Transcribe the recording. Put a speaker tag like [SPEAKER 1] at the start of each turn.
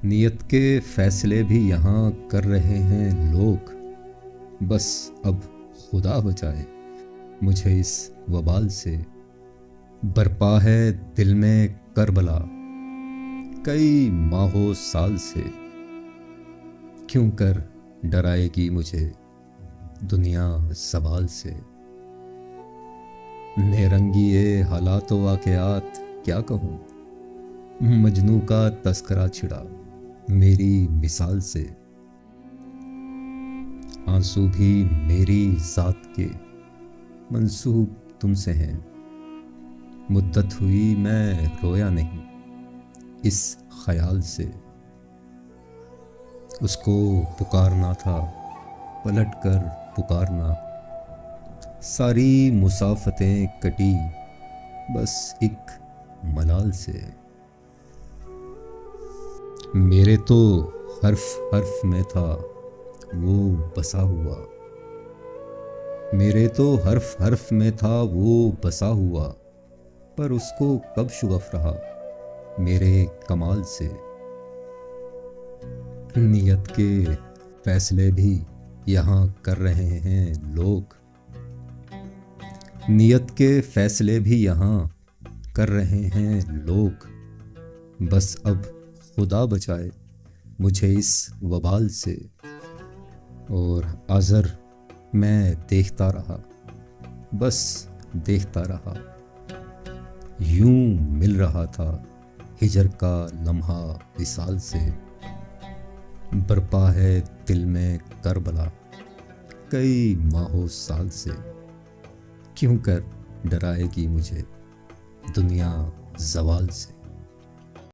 [SPEAKER 1] نیت کے فیصلے بھی یہاں کر رہے ہیں لوگ، بس اب خدا بچائے مجھے اس وبال سے۔ برپا ہے دل میں کربلا کئی ماہوں سال سے، کیوں کر ڈرائے گی مجھے دنیا زوال سے۔ نیرنگی حالات و واقعات کیا کہوں، مجنوں کا تذکرہ چھڑا میری مثال سے۔ آنسو بھی میری ذات کے منسوب تم سے ہیں، مدت ہوئی میں رویا نہیں اس خیال سے۔ اس کو پکارنا تھا پلٹ کر پکارنا، ساری مسافتیں کٹی بس ایک ملال سے۔ میرے تو حرف حرف میں تھا وہ بسا ہوا، میرے تو حرف حرف میں تھا وہ بسا ہوا، پر اس کو کب شغف رہا میرے کمال سے۔ نیت کے فیصلے بھی یہاں کر رہے ہیں لوگ، نیت کے فیصلے بھی یہاں کر رہے ہیں لوگ، بس اب خدا بچائے مجھے اس وبال سے۔ اور آذر میں دیکھتا رہا، بس دیکھتا رہا، یوں مل رہا تھا ہجر کا لمحہ وصال سے۔ برپا ہے دل میں کربلا کئی ماہوں سال سے، کیوں کر ڈرائے گی مجھے دنیا زوال سے۔